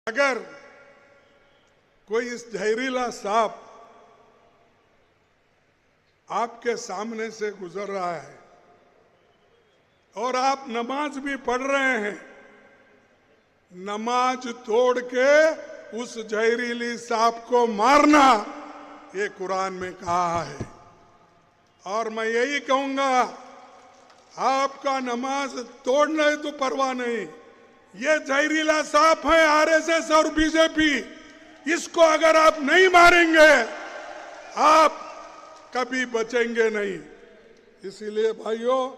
अगर कोई इस जहरीला सांप आपके सामने से गुजर रहा है और आप नमाज भी पढ़ रहे हैं, नमाज तोड़ के उस जहरीली सांप को मारना, ये कुरान में कहा है। और मैं यही कहूंगा, आपका नमाज तोड़ने तो परवाह नहीं, ये जहरीला सांप है आरएसएस और बीजेपी, इसको अगर आप नहीं मारेंगे आप कभी बचेंगे नहीं। इसीलिए भाइयों,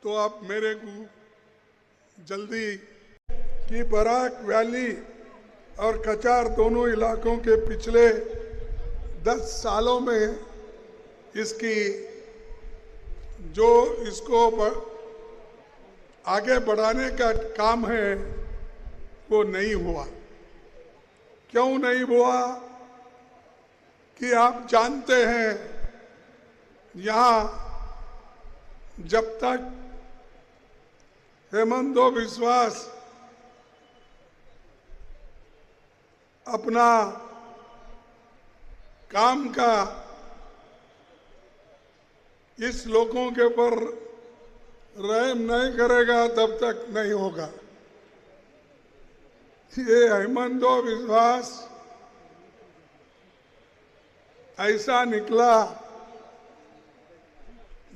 तो आप मेरे को जल्दी की बराक वैली और कचार दोनों इलाकों के पिछले 10 सालों में इसकी जो इसको आगे बढ़ाने का काम है वो नहीं हुआ। क्यों नहीं हुआ कि आप जानते हैं, यहाँ जब तक हेमंतो विश्वास अपना काम का इस लोगों के ऊपर रहम नहीं करेगा तब तक नहीं होगा। ये हेमंतो विश्वास ऐसा निकला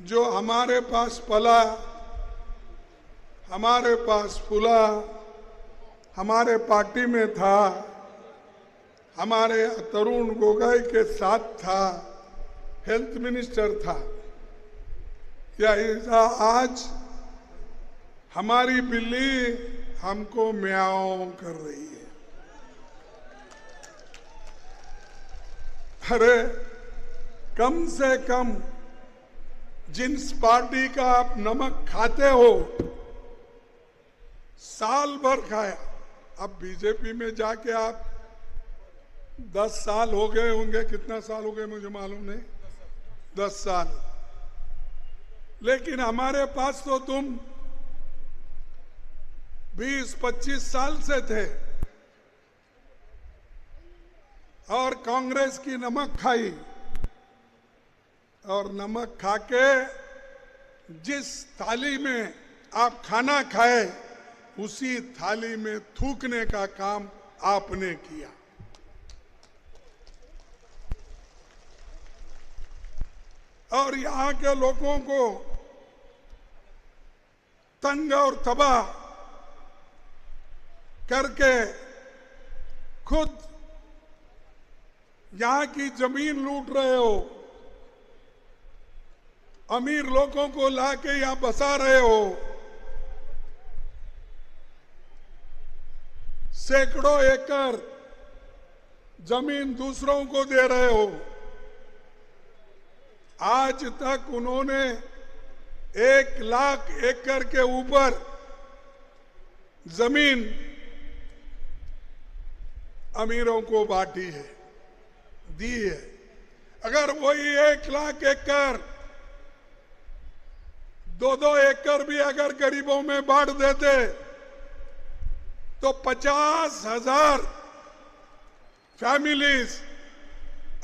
जो हमारे पास पला, हमारे पास फूला, हमारे पार्टी में था, हमारे तरुण गोगोई के साथ था, हेल्थ मिनिस्टर था। या ऐसा आज हमारी बिल्ली हमको म्याऊं कर रही है। अरे कम से कम जिस पार्टी का आप नमक खाते हो, साल भर खाया, अब बीजेपी में जाके आप 10 साल हो गए होंगे, कितना साल हो गए मुझे मालूम नहीं, 10 साल। लेकिन हमारे पास तो तुम 20-25 साल से थे और कांग्रेस की नमक खाई, और नमक खाके जिस थाली में आप खाना खाए उसी थाली में थूकने का काम आपने किया। और यहाँ के लोगों को तंग और तबाह करके खुद यहाँ की जमीन लूट रहे हो, अमीर लोगों को लाके यहाँ बसा रहे हो, सैकड़ों एकड़ जमीन दूसरों को दे रहे हो। आज तक उन्होंने 1 लाख एकड़ के ऊपर जमीन अमीरों को बांटी है, दी है। अगर वही 1 लाख एकड़ 2-2 एकड़ भी अगर गरीबों में बांट देते तो 50,000 फैमिलीज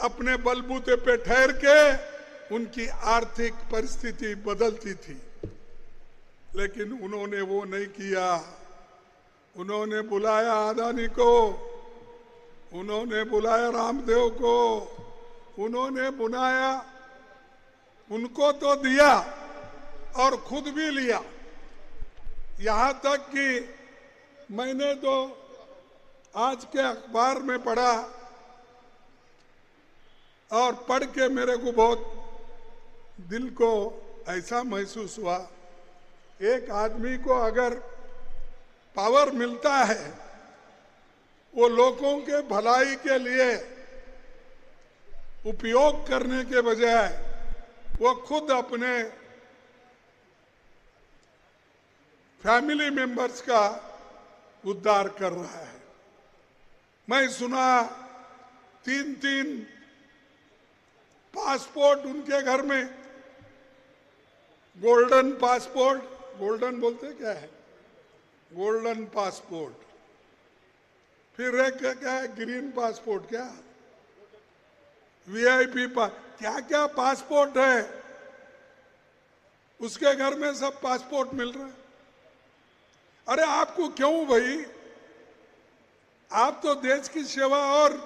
अपने बलबूते पे ठहर के उनकी आर्थिक परिस्थिति बदलती थी। लेकिन उन्होंने वो नहीं किया। उन्होंने बुलाया अदानी को, उन्होंने बुलाया रामदेव को, उन्होंने बुलाया, उनको तो दिया और खुद भी लिया। यहाँ तक कि मैंने तो आज के अखबार में पढ़ा और पढ़ के मेरे को बहुत दिल को ऐसा महसूस हुआ, एक आदमी को अगर पावर मिलता है वो लोगों के भलाई के लिए उपयोग करने के बजाय वो खुद अपने फैमिली मेंबर्स का उद्धार कर रहा है। मैं सुना 3-3 पासपोर्ट उनके घर में, गोल्डन पासपोर्ट, गोल्डन बोलते क्या है, गोल्डन पासपोर्ट, फिर एक क्या है, ग्रीन पासपोर्ट, क्या वीआईपी क्या क्या पासपोर्ट है, उसके घर में सब पासपोर्ट मिल रहे हैं। अरे आपको क्यों भाई, आप तो देश की सेवा और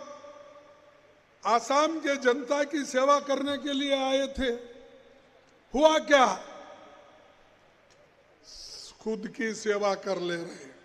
आसाम के जनता की सेवा करने के लिए आए थे, हुआ क्या, खुद की सेवा कर ले रहे हैं।